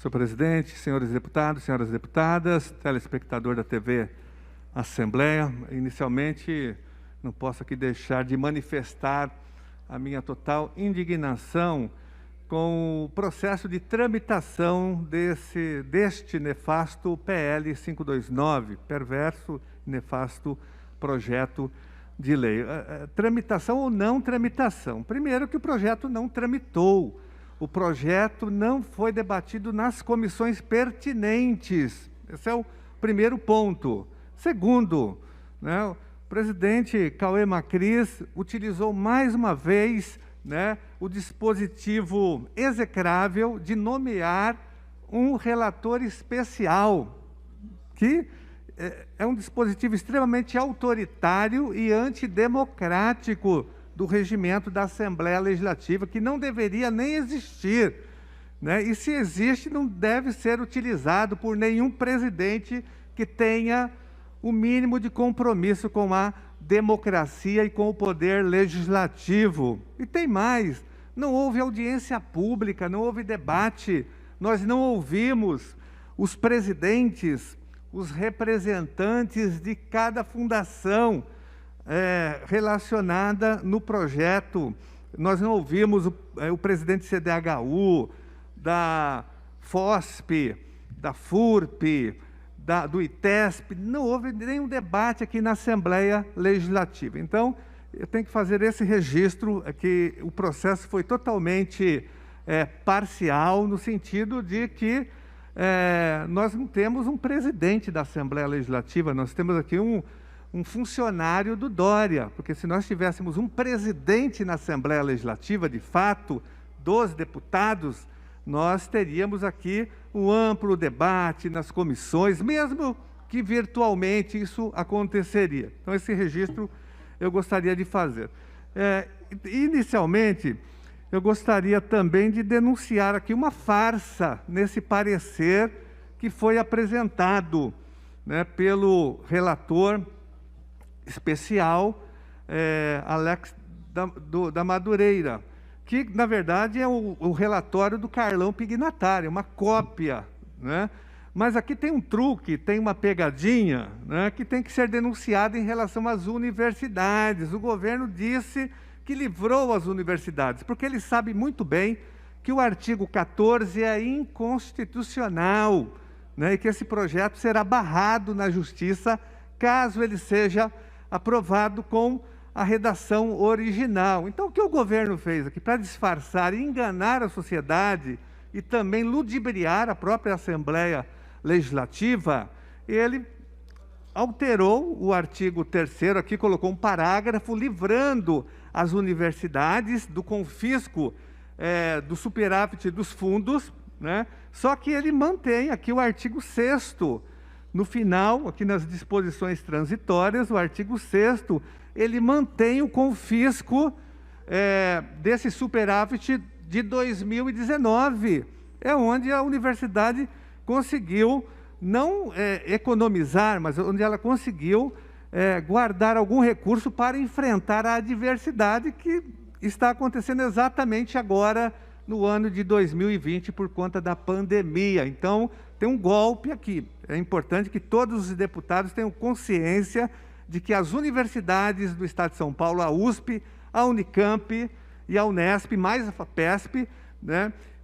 Senhor presidente, senhores deputados, senhoras deputadas, telespectador da TV Assembleia, inicialmente não posso aqui deixar de manifestar a minha total indignação com o processo de tramitação deste nefasto PL 529, perverso e nefasto projeto de lei. Tramitação ou não tramitação? Primeiro que o projeto não tramitou, o projeto não foi debatido nas comissões pertinentes. Esse é o primeiro ponto. Segundo, o presidente Cauê Macris utilizou mais uma vez o dispositivo execrável de nomear um relator especial, que é um dispositivo extremamente autoritário e antidemocrático do regimento da Assembleia Legislativa, que não deveria nem existir, e se existe, não deve ser utilizado por nenhum presidente que tenha o mínimo de compromisso com a democracia e com o poder legislativo. E tem mais, não houve audiência pública, não houve debate, nós não ouvimos os presidentes, os representantes de cada fundação relacionada no projeto. Nós não ouvimos o presidente CDHU, da FOSP, da FURP, do ITESP, não houve nenhum debate aqui na Assembleia Legislativa. Então, eu tenho que fazer esse registro, que o processo foi totalmente parcial, no sentido de que nós não temos um presidente da Assembleia Legislativa, nós temos aqui um funcionário do Dória, porque se nós tivéssemos um presidente na Assembleia Legislativa, de fato, dos deputados, nós teríamos aqui um amplo debate nas comissões, mesmo que virtualmente isso aconteceria. Então, esse registro eu gostaria de fazer. Inicialmente, eu gostaria também de denunciar aqui uma farsa nesse parecer que foi apresentado pelo relator especial, Alex da Madureira, que, na verdade, é o relatório do Carlão Pignatari, uma cópia, Mas aqui tem um truque, tem uma pegadinha, que tem que ser denunciada em relação às universidades. O governo disse que livrou as universidades, porque ele sabe muito bem que o artigo 14 é inconstitucional, e que esse projeto será barrado na Justiça caso ele seja aprovado com a redação original. Então, o que o governo fez aqui para disfarçar e enganar a sociedade e também ludibriar a própria Assembleia Legislativa, ele alterou o artigo 3º, aqui colocou um parágrafo livrando as universidades do confisco do superávit dos fundos, Só que ele mantém aqui o artigo 6º, no final, aqui nas disposições transitórias, o artigo 6º, ele mantém o confisco desse superávit de 2019, onde a universidade conseguiu não economizar, mas onde ela conseguiu guardar algum recurso para enfrentar a adversidade que está acontecendo exatamente agora, no ano de 2020, por conta da pandemia. Então, tem um golpe aqui. É importante que todos os deputados tenham consciência de que as universidades do Estado de São Paulo, a USP, a Unicamp e a Unesp, mais a FAPESP,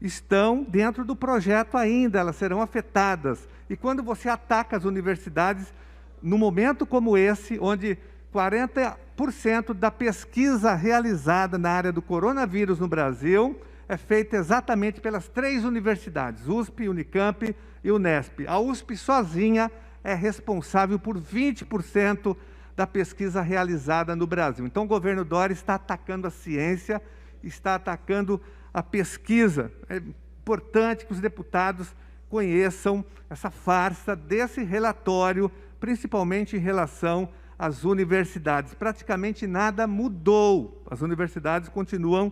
estão dentro do projeto ainda, elas serão afetadas. E quando você ataca as universidades, num momento como esse, onde 40% da pesquisa realizada na área do coronavírus no Brasil é feita exatamente pelas 3 universidades, USP, Unicamp e Unesp. A USP sozinha é responsável por 20% da pesquisa realizada no Brasil. Então, o governo Dória está atacando a ciência, está atacando a pesquisa. É importante que os deputados conheçam essa farsa desse relatório, principalmente em relação às universidades. Praticamente nada mudou. As universidades continuam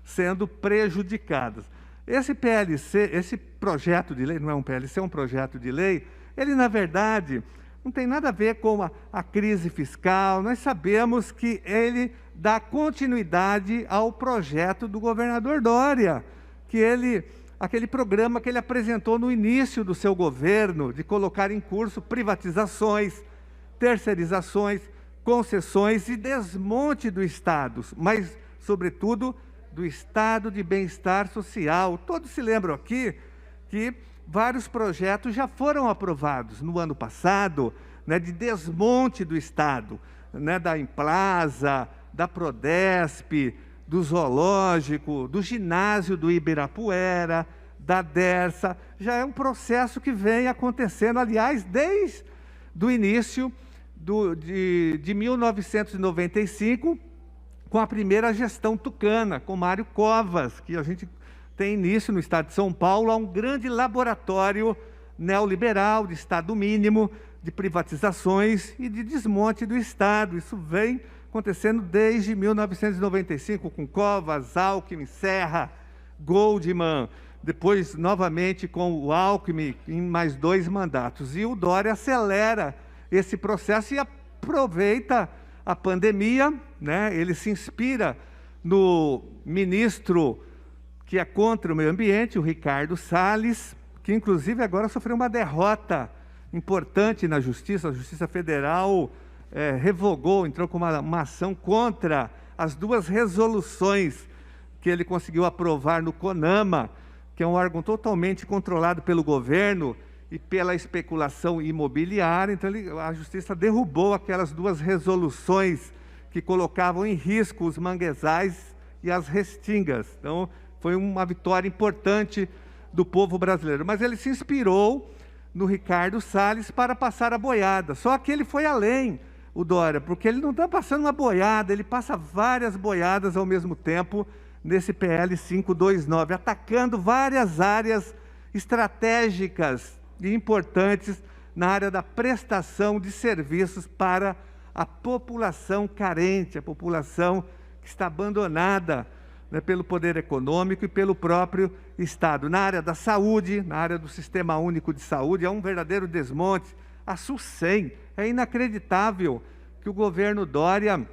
sendo prejudicadas. Esse PLC, esse projeto de lei, não é um PLC, é um projeto de lei, ele, na verdade, não tem nada a ver com a crise fiscal. Nós sabemos que ele dá continuidade ao projeto do governador Dória, que ele aquele programa que ele apresentou no início do seu governo, de colocar em curso privatizações, terceirizações, concessões e desmonte do Estado, mas, sobretudo, do estado de bem-estar social. Todos se lembram aqui que vários projetos já foram aprovados no ano passado, né, de desmonte do Estado, né, da Implaza, da Prodesp, do Zoológico, do ginásio do Ibirapuera, da Dersa. Já é um processo que vem acontecendo, aliás, desde o início de 1995, com a primeira gestão tucana, com Mário Covas, que a gente tem início no estado de São Paulo, há um grande laboratório neoliberal de Estado mínimo, de privatizações e de desmonte do Estado. Isso vem acontecendo desde 1995, com Covas, Alckmin, Serra, Goldman, depois novamente com o Alckmin em mais 2 mandatos. E o Dória acelera esse processo e aproveita a pandemia, né? Ele se inspira no ministro que é contra o meio ambiente, o Ricardo Salles, que inclusive agora sofreu uma derrota importante na Justiça. A Justiça Federal revogou, entrou com uma ação contra as 2 resoluções que ele conseguiu aprovar no CONAMA, que é um órgão totalmente controlado pelo governo e pela especulação imobiliária. Então a Justiça derrubou aquelas 2 resoluções que colocavam em risco os manguezais e as restingas. Então foi uma vitória importante do povo brasileiro. Mas ele se inspirou no Ricardo Salles para passar a boiada. Só que ele foi além, o Dória, porque ele não está passando uma boiada, ele passa várias boiadas ao mesmo tempo nesse PL 529, atacando várias áreas estratégicas e importantes na área da prestação de serviços para a população carente, a população que está abandonada, né, pelo poder econômico e pelo próprio Estado. Na área da saúde, na área do Sistema Único de Saúde, é um verdadeiro desmonte. A SUSEM, é inacreditável que o governo Dória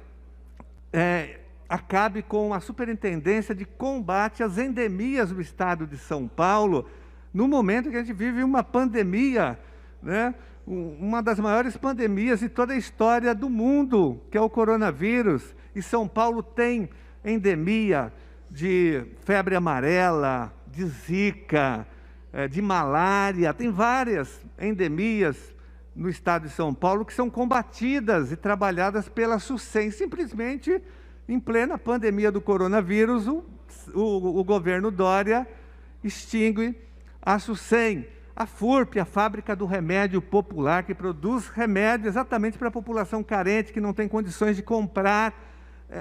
acabe com a Superintendência de Combate às Endemias do Estado de São Paulo, no momento que a gente vive uma pandemia, né? Uma das maiores pandemias de toda a história do mundo, que é o coronavírus. E São Paulo tem endemia de febre amarela, de zika, de malária, tem várias endemias no estado de São Paulo que são combatidas e trabalhadas pela SUSEM. Simplesmente, em plena pandemia do coronavírus, o governo Dória extingue a SUSEM. A FURP, a Fábrica do Remédio Popular, que produz remédio exatamente para a população carente, que não tem condições de comprar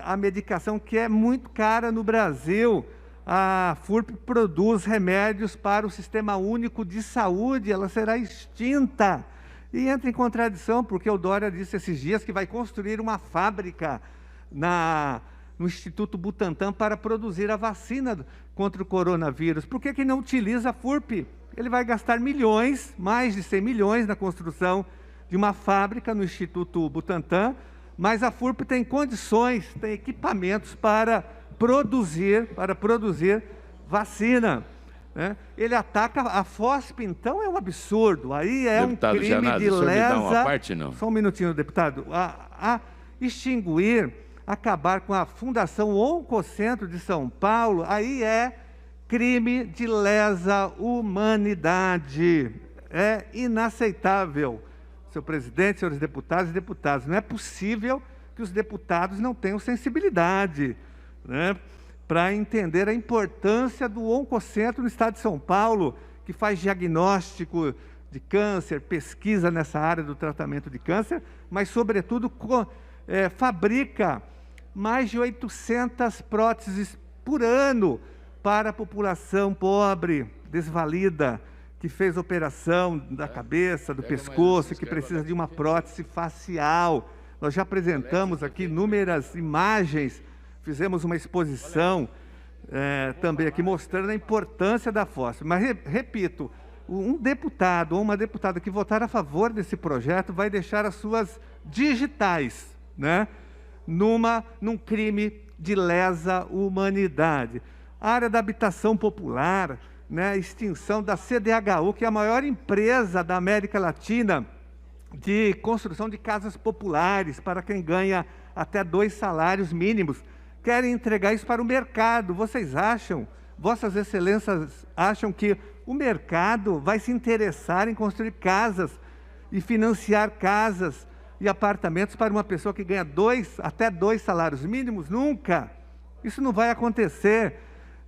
a medicação, que é muito cara no Brasil. A FURP produz remédios para o Sistema Único de Saúde, ela será extinta. E entra em contradição, porque o Dória disse esses dias que vai construir uma fábrica no Instituto Butantan para produzir a vacina contra o coronavírus. Por que não utiliza a FURP? Ele vai gastar milhões, mais de 100 milhões, na construção de uma fábrica no Instituto Butantan, mas a FURP tem condições, tem equipamentos para produzir vacina, né? Ele ataca a FOSP, então é um absurdo. Aí é deputado um crime Janado, de o senhor me dá uma lesa. parte, não? Só um minutinho, deputado. A extinguir, acabar com a Fundação Oncocentro de São Paulo, aí é crime de lesa humanidade. É inaceitável, senhor presidente, senhores deputados e deputadas. Não é possível que os deputados não tenham sensibilidade, né, para entender a importância do Oncocentro no estado de São Paulo, que faz diagnóstico de câncer, pesquisa nessa área do tratamento de câncer, mas, sobretudo, fabrica mais de 800 próteses por ano para a população pobre, desvalida, que fez operação da cabeça, do pescoço, que precisa de uma prótese facial. Nós já apresentamos aqui inúmeras imagens, fizemos uma exposição também aqui mostrando a importância da FOSP. Mas, repito, um deputado ou uma deputada que votar a favor desse projeto vai deixar as suas digitais, né, num crime de lesa humanidade. A área da habitação popular, né, a extinção da CDHU, que é a maior empresa da América Latina de construção de casas populares para quem ganha até 2 salários mínimos. Querem entregar isso para o mercado. Vocês acham, Vossas Excelências acham que o mercado vai se interessar em construir casas e financiar casas e apartamentos para uma pessoa que ganha até 2 salários mínimos? Nunca! Isso não vai acontecer.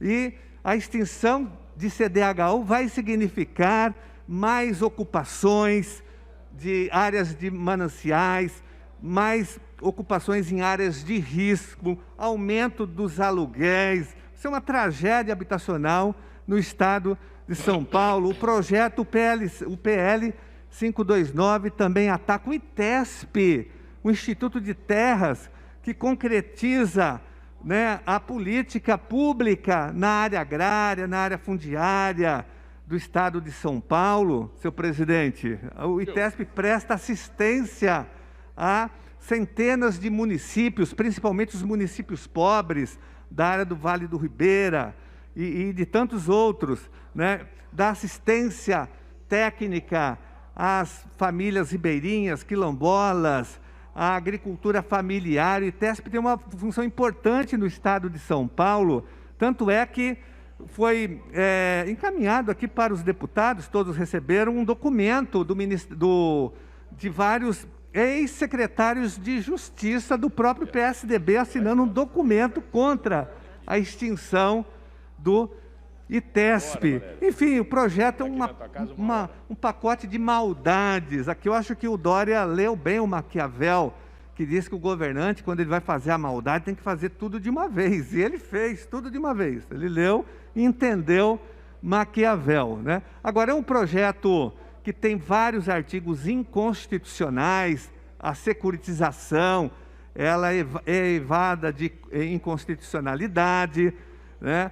E a extinção de CDHU vai significar mais ocupações de áreas de mananciais, mais ocupações em áreas de risco, aumento dos aluguéis. Isso é uma tragédia habitacional no estado de São Paulo. O projeto, o PL 529, também ataca o ITESP, o Instituto de Terras, que concretiza, né, a política pública na área agrária, na área fundiária do estado de São Paulo. Seu presidente, o ITESP presta assistência a centenas de municípios, principalmente os municípios pobres da área do Vale do Ribeira e de tantos outros, né? Dá assistência técnica às famílias ribeirinhas, quilombolas, à agricultura familiar. O ITESP tem uma função importante no estado de São Paulo, tanto é que foi encaminhado aqui para os deputados, todos receberam um documento de vários ex-secretários de Justiça do próprio PSDB assinando um documento contra a extinção do ITESP. Enfim, o projeto é um pacote de maldades. Aqui eu acho que o Dória leu bem o Maquiavel, que diz que o governante, quando ele vai fazer a maldade, tem que fazer tudo de uma vez. E ele fez tudo de uma vez. Ele leu e entendeu Maquiavel, né? Agora, é um projeto que tem vários artigos inconstitucionais. A securitização, ela é evada de inconstitucionalidade, né?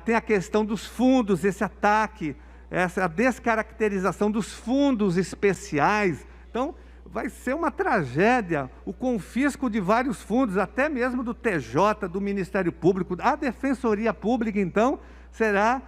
Tem a questão dos fundos, esse ataque, essa descaracterização dos fundos especiais. Então, vai ser uma tragédia o confisco de vários fundos, até mesmo do TJ, do Ministério Público. A Defensoria Pública, então, será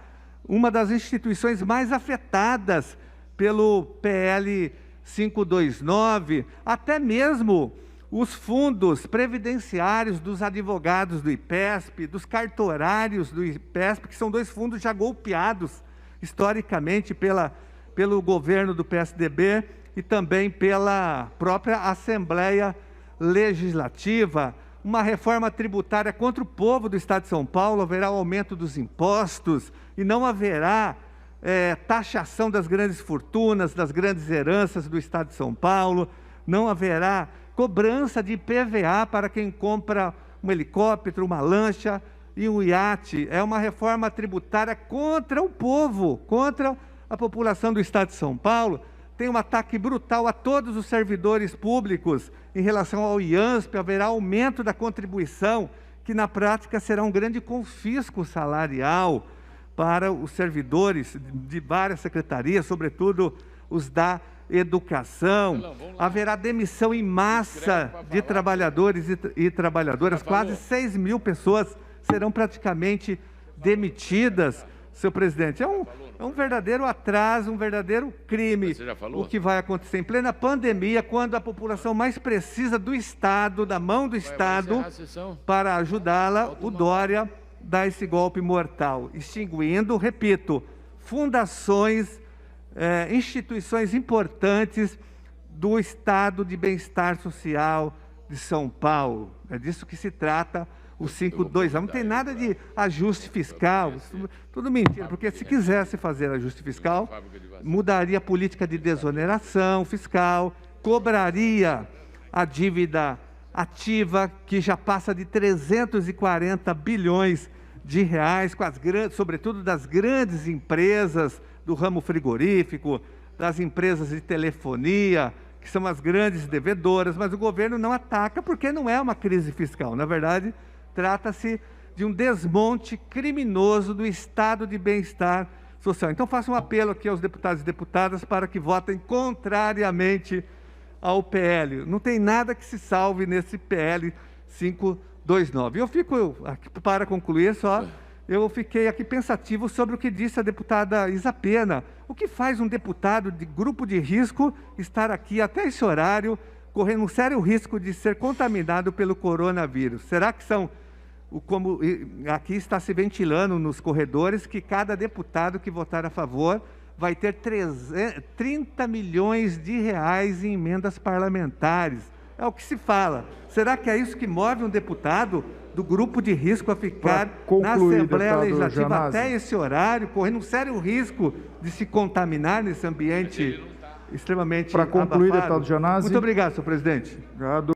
uma das instituições mais afetadas pelo PL 529, até mesmo os fundos previdenciários dos advogados do IPESP, dos cartorários do IPESP, que são 2 fundos já golpeados historicamente pelo governo do PSDB e também pela própria Assembleia Legislativa. Uma reforma tributária contra o povo do estado de São Paulo. Haverá o aumento dos impostos e não haverá taxação das grandes fortunas, das grandes heranças do estado de São Paulo. Não haverá cobrança de IPVA para quem compra um helicóptero, uma lancha e um iate. É uma reforma tributária contra o povo, contra a população do estado de São Paulo. Tem um ataque brutal a todos os servidores públicos em relação ao IANSP. Haverá aumento da contribuição, que na prática será um grande confisco salarial para os servidores de várias secretarias, sobretudo os da educação. Haverá demissão em massa de trabalhadores e trabalhadoras. Quase 6 mil pessoas serão praticamente demitidas, seu presidente. É um verdadeiro atraso, um verdadeiro crime. O que vai acontecer em plena pandemia, quando a população mais precisa do Estado, da mão do Estado, para ajudá-la, o Dória dá esse golpe mortal, extinguindo, repito, fundações, instituições importantes do estado de bem-estar social de São Paulo. É disso que se trata o 529. Não tem nada de ajuste fiscal, tudo mentira, porque se quisesse fazer ajuste fiscal, mudaria a política de desoneração fiscal, cobraria a dívida ativa, que já passa de 340 bilhões de reais, com sobretudo das grandes empresas do ramo frigorífico, das empresas de telefonia, que são as grandes devedoras, mas o governo não ataca porque não é uma crise fiscal. Na verdade, trata-se de um desmonte criminoso do estado de bem-estar social. Então, faço um apelo aqui aos deputados e deputadas para que votem contrariamente ao PL. Não tem nada que se salve nesse PL 529. Eu fico, para concluir só, eu fiquei aqui pensativo sobre o que disse a deputada Isa Pena. O que faz um deputado de grupo de risco estar aqui até esse horário, correndo um sério risco de ser contaminado pelo coronavírus? Será que são, como aqui está se ventilando nos corredores, que cada deputado que votar a favor vai ter 30 milhões de reais em emendas parlamentares? É o que se fala. Será que é isso que move um deputado do grupo de risco a ficar na Assembleia Legislativa até esse horário, correndo um sério risco de se contaminar nesse ambiente extremamente abafado? Para concluir, deputado Janazzi. Muito obrigado, senhor presidente. Obrigado.